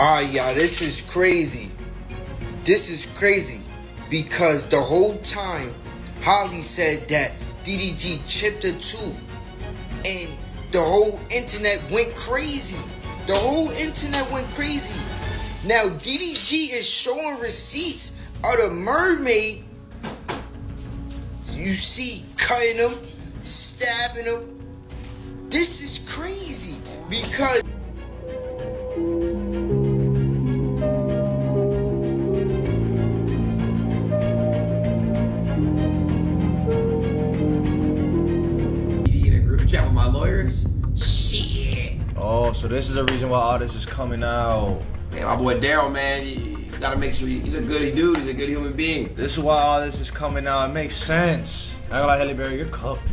Yeah, this is crazy. This is crazy because the whole time Halle said that DDG chipped a tooth and the whole internet went crazy. The whole internet went crazy. Now DDG is showing receipts of the mermaid. You see cutting him, stabbing him. This is crazy because chat with my lawyers. Shit. Oh, so this is the reason why all this is coming out. Man, my boy Daryl, man, you gotta make sure he's a good dude. He's a good human being. This is why all this is coming out. It makes sense. I ain't like Halle Bailey, you're cooked.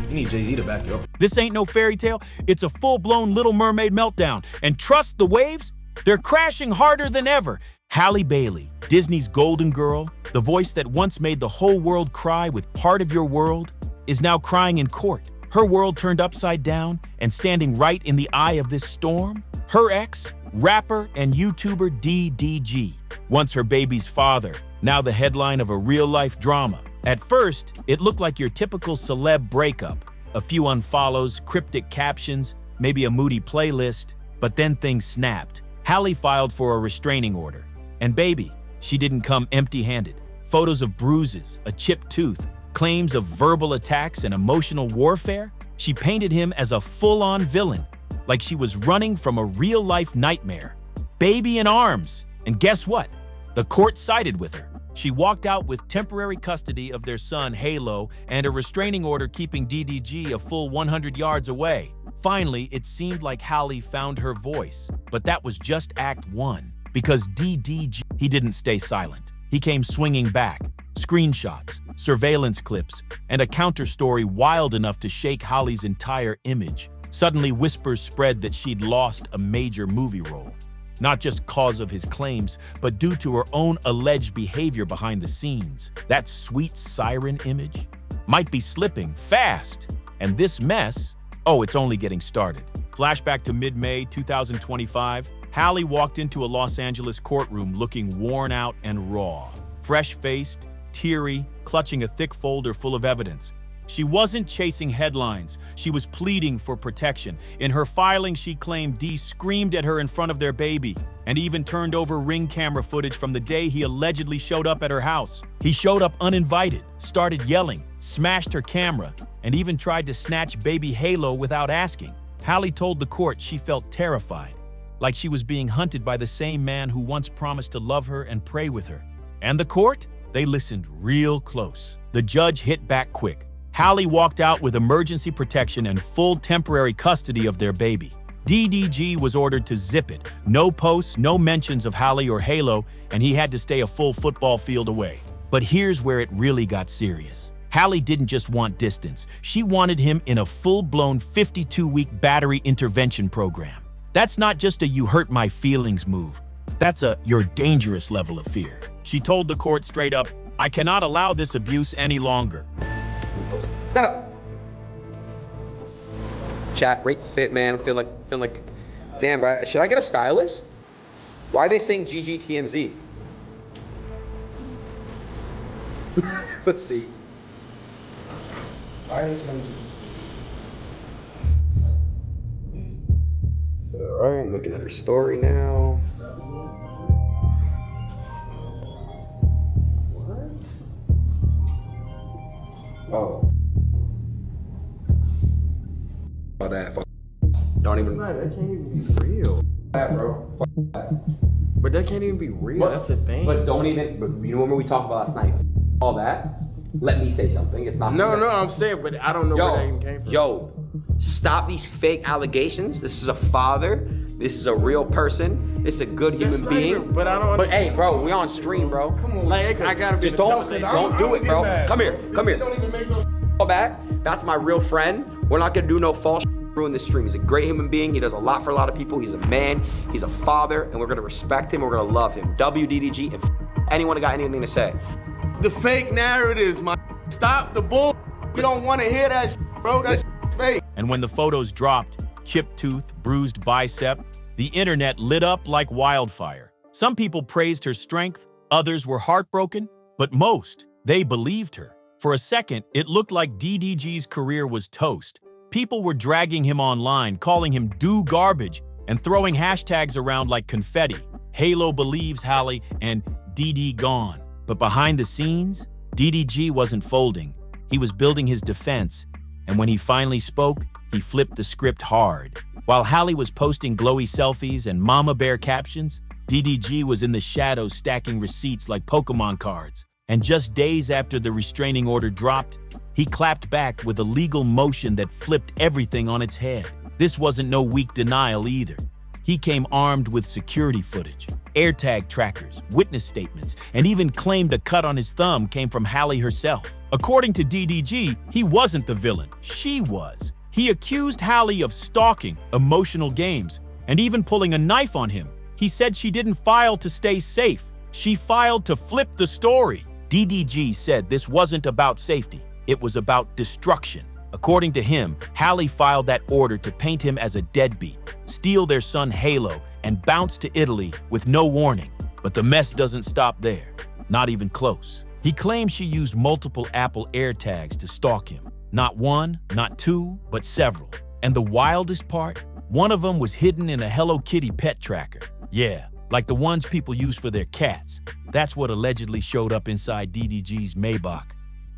You need Jay-Z to back you up. This ain't no fairy tale. It's a full-blown Little Mermaid meltdown. And trust the waves, they're crashing harder than ever. Halle Bailey, Disney's golden girl, the voice that once made the whole world cry with Part of Your World, is now crying in court. Her world turned upside down, and standing right in the eye of this storm, her ex, rapper and YouTuber DDG. Once her baby's father, now the headline of a real-life drama. At first, it looked like your typical celeb breakup. A few unfollows, cryptic captions, maybe a moody playlist, but then things snapped. Halle filed for a restraining order. And baby, she didn't come empty-handed. Photos of bruises, a chipped tooth, claims of verbal attacks and emotional warfare. She painted him as a full-on villain, like she was running from a real-life nightmare. Baby in arms. And guess what? The court sided with her. She walked out with temporary custody of their son, Halo, and a restraining order keeping DDG a full 100 yards away. Finally, it seemed like Halle found her voice, but that was just Act 1. Because DDG, he didn't stay silent. He came swinging back. Screenshots, surveillance clips, and a counter-story wild enough to shake Halle's entire image. Suddenly, whispers spread that she'd lost a major movie role. Not just cause of his claims, but due to her own alleged behavior behind the scenes. That sweet siren image might be slipping fast. And this mess, oh, it's only getting started. Flashback to mid-May 2025, Halle walked into a Los Angeles courtroom looking worn out and raw. Fresh-faced, teary, clutching a thick folder full of evidence. She wasn't chasing headlines. She was pleading for protection. In her filing, she claimed D screamed at her in front of their baby and even turned over Ring camera footage from the day he allegedly showed up at her house. He showed up uninvited, started yelling, smashed her camera, and even tried to snatch baby Halo without asking. Halle told the court she felt terrified, like she was being hunted by the same man who once promised to love her and pray with her. And the court? They listened real close. The judge hit back quick. Halle walked out with emergency protection and full temporary custody of their baby. DDG was ordered to zip it. No posts, no mentions of Halle or Halo, and he had to stay a full football field away. But here's where it really got serious. Halle didn't just want distance. She wanted him in a full-blown 52-week battery intervention program. That's not just a you hurt my feelings move. That's a you're dangerous level of fear. She told the court straight up, I cannot allow this abuse any longer. No. Chat, rate fit, man. Feel like, damn, bro. Should I get a stylist? Why are they saying GGTMZ? Let's see. Why are they saying Alright, I'm looking at her story now. What? Oh. All that. Fuck. Don't even. That can't even be real. That, bro. Fuck that. But that can't even be real. What? That's the thing. But don't even. But you remember we talked about last night? All that. Let me say something. It's not. No, I'm saying, but I don't know where that even came from. Yo, stop these fake allegations. This is a father. This is a real person. This is a good human being. Even, but I don't. But hey, bro, we on stream, bro. Come on, like I gotta be. Just don't do it, bro. Come here. Don't even make no back. That's my real friend. We're not gonna do no false ruin this stream. He's a great human being. He does a lot for a lot of people. He's a man. He's a father, and we're gonna respect him. We're gonna love him. WDDG. And anyone got anything to say? The fake narratives, man. Stop the bull. We don't want to hear that, bro. That's fake. And when the photos dropped, chipped tooth, bruised bicep, The internet lit up like wildfire. Some people praised her strength, others were heartbroken, but most, they believed her. For a second, it looked like DDG's career was toast. People were dragging him online, calling him do garbage, and throwing hashtags around like confetti. Halo believes Halle and DD gone. But behind the scenes, DDG wasn't folding. He was building his defense, and when he finally spoke, he flipped the script hard. While Halle was posting glowy selfies and mama bear captions, DDG was in the shadows stacking receipts like Pokemon cards. And just days after the restraining order dropped, he clapped back with a legal motion that flipped everything on its head. This wasn't no weak denial either. He came armed with security footage, AirTag trackers, witness statements, and even claimed a cut on his thumb came from Halle herself. According to DDG, he wasn't the villain, she was. He accused Halle of stalking, emotional games, and even pulling a knife on him. He said she didn't file to stay safe. She filed to flip the story. DDG said this wasn't about safety. It was about destruction. According to him, Halle filed that order to paint him as a deadbeat, steal their son Halo, and bounce to Italy with no warning. But the mess doesn't stop there, not even close. He claims she used multiple Apple AirTags to stalk him. Not one, not two, but several. And the wildest part? One of them was hidden in a Hello Kitty pet tracker. Yeah, like the ones people use for their cats. That's what allegedly showed up inside DDG's Maybach,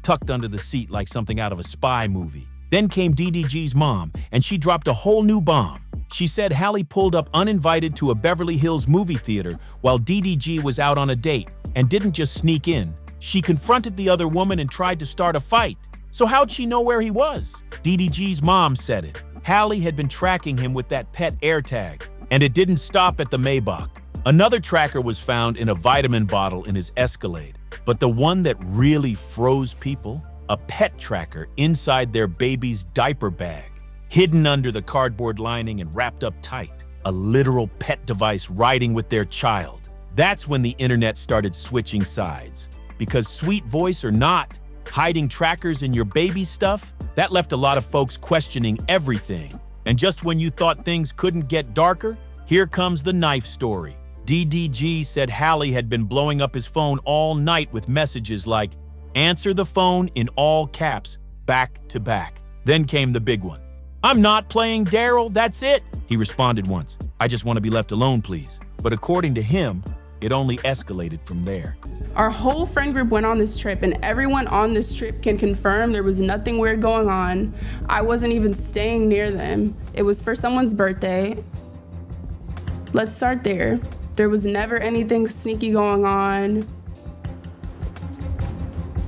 tucked under the seat like something out of a spy movie. Then came DDG's mom, and she dropped a whole new bomb. She said Halle pulled up uninvited to a Beverly Hills movie theater while DDG was out on a date, and didn't just sneak in. She confronted the other woman and tried to start a fight. So how'd she know where he was? DDG's mom said it. Halle had been tracking him with that pet AirTag, and it didn't stop at the Maybach. Another tracker was found in a vitamin bottle in his Escalade. But the one that really froze people? A pet tracker inside their baby's diaper bag, hidden under the cardboard lining and wrapped up tight. A literal pet device riding with their child. That's when the internet started switching sides. Because sweet voice or not, hiding trackers in your baby stuff, that left a lot of folks questioning everything. And just when you thought things couldn't get darker, here comes the knife story. DDG said Halle had been blowing up his phone all night with messages like, "Answer the phone" in all caps, back to back. Then came the big one. "I'm not playing Daryl, that's it," he responded once. "I just want to be left alone, please." But according to him, it only escalated from there. Our whole friend group went on this trip, and everyone on this trip can confirm there was nothing weird going on. I wasn't even staying near them. It was for someone's birthday. Let's start there. There was never anything sneaky going on.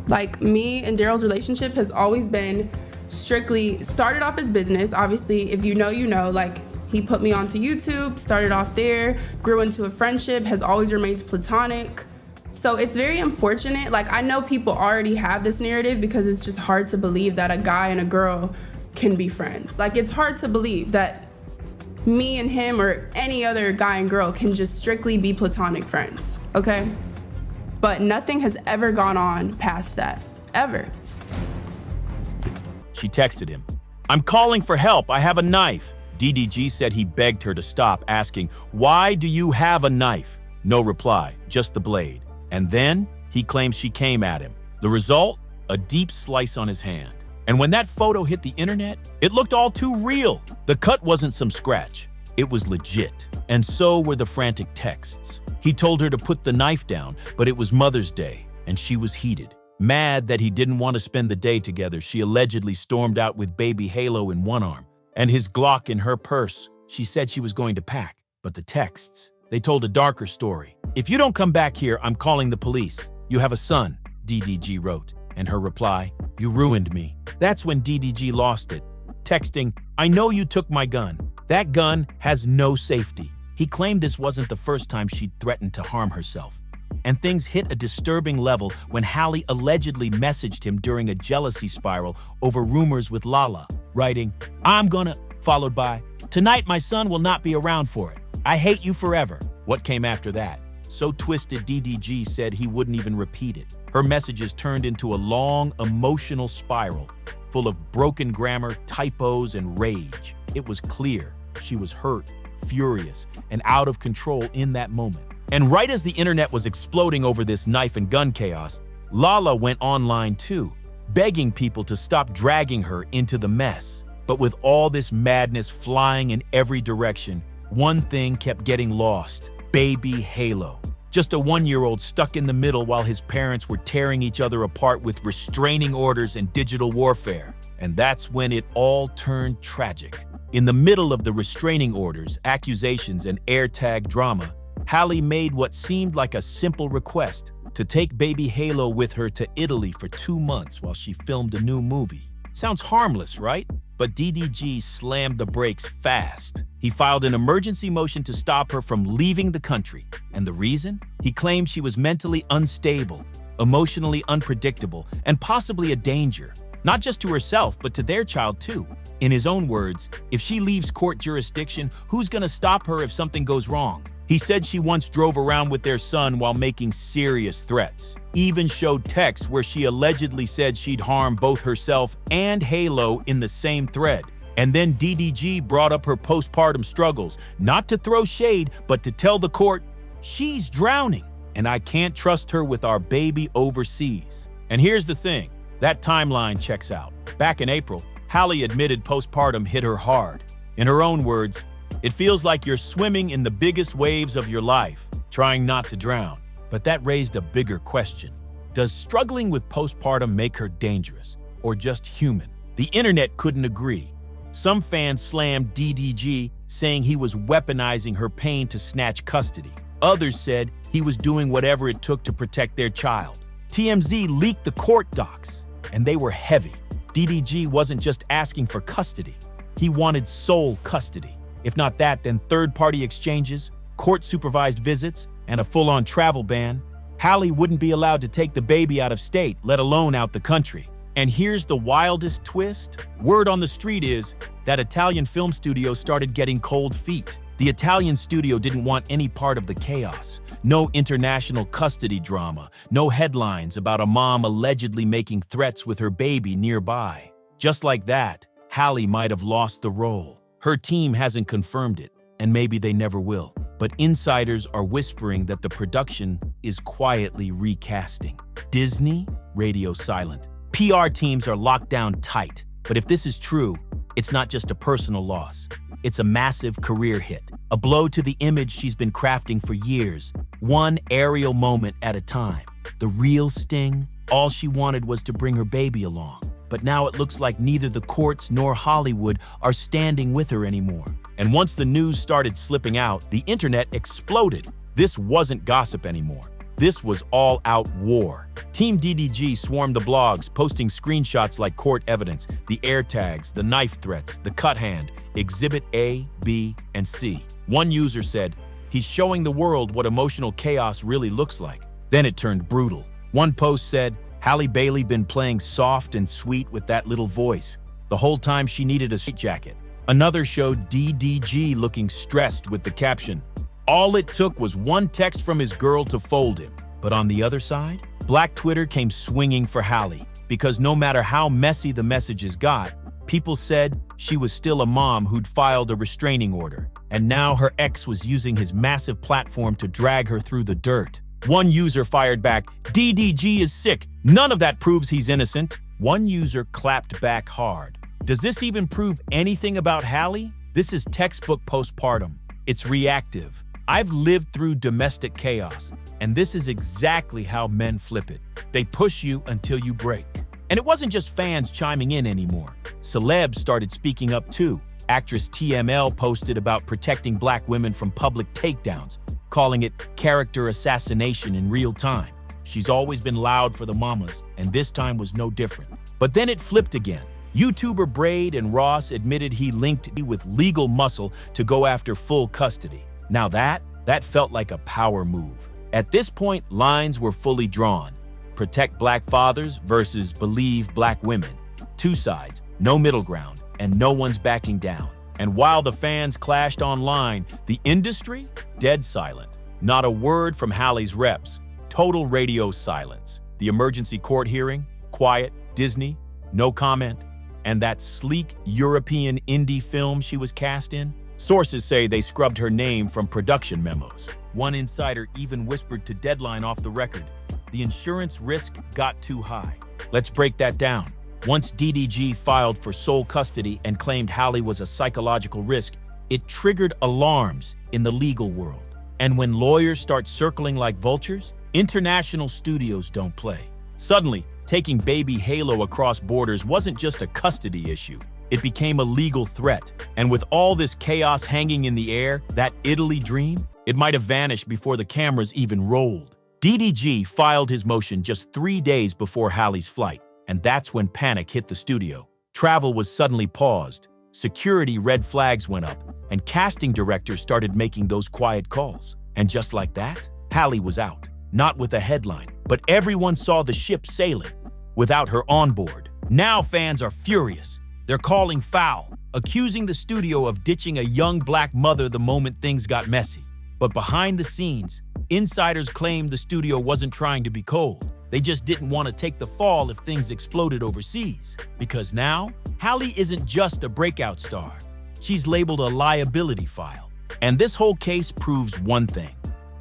Like, me and Daryl's relationship has always been strictly, started off as business. Obviously, if you know, you know, like, he put me onto YouTube, started off there, grew into a friendship, has always remained platonic. So it's very unfortunate. Like, I know people already have this narrative because it's just hard to believe that a guy and a girl can be friends. Like, it's hard to believe that me and him or any other guy and girl can just strictly be platonic friends, okay? But nothing has ever gone on past that, ever. She texted him, "I'm calling for help, I have a knife." DDG said he begged her to stop, asking, "Why do you have a knife?" No reply, just the blade. And then he claims she came at him. The result? A deep slice on his hand. And when that photo hit the internet, it looked all too real. The cut wasn't some scratch. It was legit. And so were the frantic texts. He told her to put the knife down, but it was Mother's Day, and she was heated. Mad that he didn't want to spend the day together, she allegedly stormed out with baby Halo in one arm and his Glock in her purse. She said she was going to pack, but the texts, they told a darker story. "If you don't come back here, I'm calling the police. You have a son," DDG wrote. And her reply, "You ruined me." That's when DDG lost it, texting, "I know you took my gun. That gun has no safety." He claimed this wasn't the first time she'd threatened to harm herself. And things hit a disturbing level when Halle allegedly messaged him during a jealousy spiral over rumors with Lala, writing, "I'm gonna," followed by, "Tonight my son will not be around for it. I hate you forever." What came after that? So twisted, DDG said he wouldn't even repeat it. Her messages turned into a long, emotional spiral, full of broken grammar, typos, and rage. It was clear she was hurt, furious, and out of control in that moment. And right as the internet was exploding over this knife and gun chaos, Lala went online too, begging people to stop dragging her into the mess. But with all this madness flying in every direction, one thing kept getting lost: baby Halo. Just a 1-year-old stuck in the middle while his parents were tearing each other apart with restraining orders and digital warfare. And that's when it all turned tragic. In the middle of the restraining orders, accusations, and AirTag drama, Halle made what seemed like a simple request: to take baby Halo with her to Italy for 2 months while she filmed a new movie. Sounds harmless, right? But DDG slammed the brakes fast. He filed an emergency motion to stop her from leaving the country. And the reason? He claimed she was mentally unstable, emotionally unpredictable, and possibly a danger, not just to herself, but to their child too. In his own words, if she leaves court jurisdiction, who's gonna stop her if something goes wrong? He said she once drove around with their son while making serious threats. Even showed texts where she allegedly said she'd harm both herself and Halo in the same thread. And then DDG brought up her postpartum struggles, not to throw shade, but to tell the court, she's drowning, and I can't trust her with our baby overseas. And here's the thing, that timeline checks out. Back in April, Halle admitted postpartum hit her hard. In her own words, "It feels like you're swimming in the biggest waves of your life, trying not to drown." But that raised a bigger question. Does struggling with postpartum make her dangerous, or just human? The internet couldn't agree. Some fans slammed DDG, saying he was weaponizing her pain to snatch custody. Others said he was doing whatever it took to protect their child. TMZ leaked the court docs, and they were heavy. DDG wasn't just asking for custody. He wanted sole custody. If not that, then third-party exchanges, court-supervised visits, and a full-on travel ban. Halle wouldn't be allowed to take the baby out of state, let alone out the country. And here's the wildest twist. Word on the street is that Italian film studio started getting cold feet. The Italian studio didn't want any part of the chaos. No international custody drama, no headlines about a mom allegedly making threats with her baby nearby. Just like that, Halle might have lost the role. Her team hasn't confirmed it, and maybe they never will. But insiders are whispering that the production is quietly recasting. Disney? Radio silent. PR teams are locked down tight. But if this is true, it's not just a personal loss. It's a massive career hit. A blow to the image she's been crafting for years. One aerial moment at a time. The real sting? All she wanted was to bring her baby along. But now it looks like neither the courts nor Hollywood are standing with her anymore. And once the news started slipping out, the internet exploded. This wasn't gossip anymore. This was all-out war. Team DDG swarmed the blogs, posting screenshots like court evidence, the AirTags, the knife threats, the cut hand, Exhibit A, B, and C. One user said, "He's showing the world what emotional chaos really looks like." Then it turned brutal. One post said, "Halle Bailey been playing soft and sweet with that little voice. The whole time she needed a straitjacket." Another showed DDG looking stressed with the caption, "All it took was one text from his girl to fold him." But on the other side, Black Twitter came swinging for Halle, because no matter how messy the messages got, people said she was still a mom who'd filed a restraining order, and now her ex was using his massive platform to drag her through the dirt. One user fired back, "DDG is sick. None of that proves he's innocent." One user clapped back hard. Does this even prove anything about Halle? This is textbook postpartum. It's reactive. I've lived through domestic chaos, and this is exactly how men flip it. They push you until you break. And it wasn't just fans chiming in anymore. Celebs started speaking up too. Actress TML posted about protecting Black women from public takedowns, calling it character assassination in real time. She's always been loud for the mamas, and this time was no different. But then it flipped again. YouTuber Braid and Ross admitted he linked with legal muscle to go after full custody. Now that felt like a power move. At this point, lines were fully drawn. Protect Black fathers versus believe Black women. Two sides, no middle ground, and no one's backing down. And while the fans clashed online, the industry, dead silent. Not a word from Halle's reps. Total radio silence. The emergency court hearing, quiet. Disney, no comment. And that sleek European indie film she was cast in, Sources say they scrubbed her name from production memos. One insider even whispered to Deadline off the record, the insurance risk got too high. Let's break that down. Once DDG filed for sole custody and claimed Halle was a psychological risk, it triggered alarms in the legal world. And when lawyers start circling like vultures, international studios don't play. Suddenly, taking baby Halo across borders wasn't just a custody issue. It became a legal threat. And with all this chaos hanging in the air, that Italy dream, it might have vanished before the cameras even rolled. DDG filed his motion just 3 days before Halle's flight, and that's when panic hit the studio. Travel was suddenly paused, security red flags went up, and casting directors started making those quiet calls. And just like that, Halle was out. Not with a headline, but everyone saw the ship sailing, without her on board. Now fans are furious. They're calling foul, accusing the studio of ditching a young black mother the moment things got messy. But behind the scenes, insiders claimed the studio wasn't trying to be cold. They just didn't want to take the fall if things exploded overseas. Because now, Halle isn't just a breakout star. She's labeled a liability file. And this whole case proves one thing.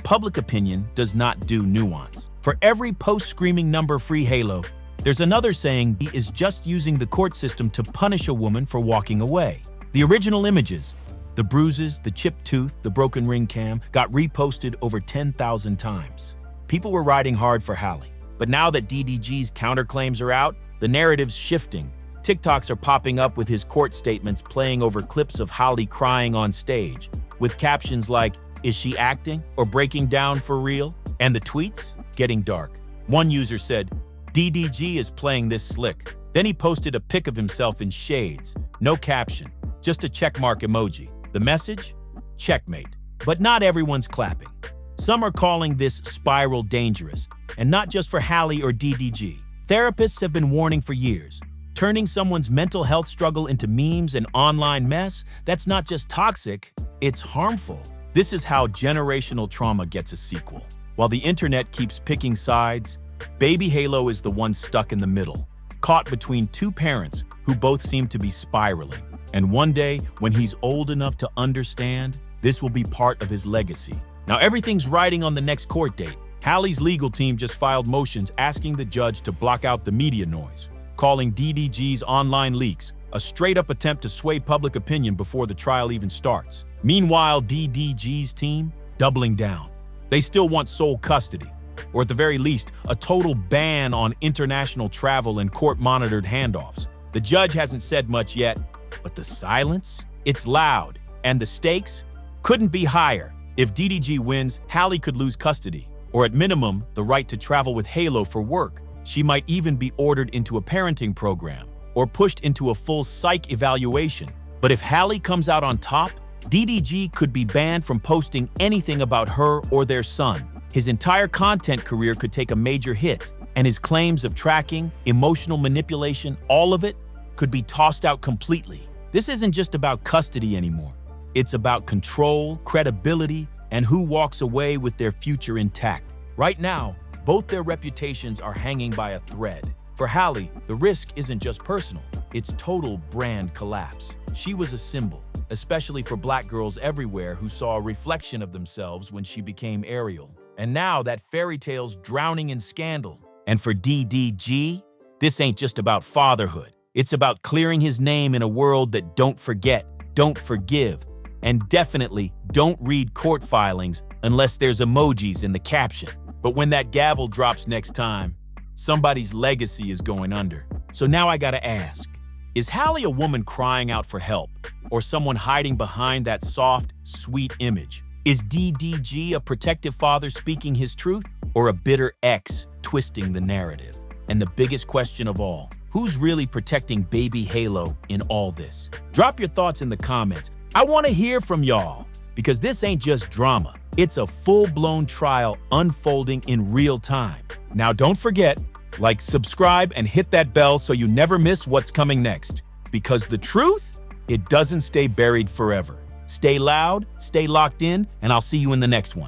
Public opinion does not do nuance. For every post-screaming number free Halo, there's another saying he is just using the court system to punish a woman for walking away. The original images, the bruises, the chipped tooth, the broken ring cam, got reposted over 10,000 times. People were riding hard for Halle. But now that DDG's counterclaims are out, the narrative's shifting. TikToks are popping up with his court statements playing over clips of Halle crying on stage, with captions like, "Is she acting or breaking down for real?" And the tweets getting dark. One user said, "DDG is playing this slick." Then he posted a pic of himself in shades, no caption, just a checkmark emoji. The message? Checkmate. But not everyone's clapping. Some are calling this spiral dangerous, and not just for Halle or DDG. Therapists have been warning for years. Turning someone's mental health struggle into memes and online mess, that's not just toxic, it's harmful. This is how generational trauma gets a sequel. While the internet keeps picking sides, baby Halo is the one stuck in the middle, caught between two parents who both seem to be spiraling. And one day, when he's old enough to understand, this will be part of his legacy. Now everything's riding on the next court date. Halle's legal team just filed motions asking the judge to block out the media noise, calling DDG's online leaks a straight-up attempt to sway public opinion before the trial even starts. Meanwhile, DDG's team doubling down. They still want sole custody, or at the very least, a total ban on international travel and court-monitored handoffs. The judge hasn't said much yet, but the silence? It's loud, and the stakes couldn't be higher. If DDG wins, Halle could lose custody, or at minimum, the right to travel with Halo for work. She might even be ordered into a parenting program, or pushed into a full psych evaluation. But if Halle comes out on top, DDG could be banned from posting anything about her or their son. His entire content career could take a major hit, and his claims of tracking, emotional manipulation, all of it could be tossed out completely. This isn't just about custody anymore. It's about control, credibility, and who walks away with their future intact. Right now, both their reputations are hanging by a thread. For Halle, the risk isn't just personal, it's total brand collapse. She was a symbol, especially for black girls everywhere who saw a reflection of themselves when she became Ariel. And now that fairy tale's drowning in scandal. And for DDG, this ain't just about fatherhood. It's about clearing his name in a world that don't forget, don't forgive, and definitely don't read court filings unless there's emojis in the caption. But when that gavel drops next time, somebody's legacy is going under. So now I gotta ask, is Halle a woman crying out for help, or someone hiding behind that soft, sweet image? Is DDG a protective father speaking his truth, or a bitter ex twisting the narrative? And the biggest question of all, who's really protecting baby Halo in all this? Drop your thoughts in the comments. I want to hear from y'all, because this ain't just drama. It's a full-blown trial unfolding in real time. Now don't forget, like, subscribe, and hit that bell so you never miss what's coming next. Because the truth, it doesn't stay buried forever. Stay loud, stay locked in, and I'll see you in the next one.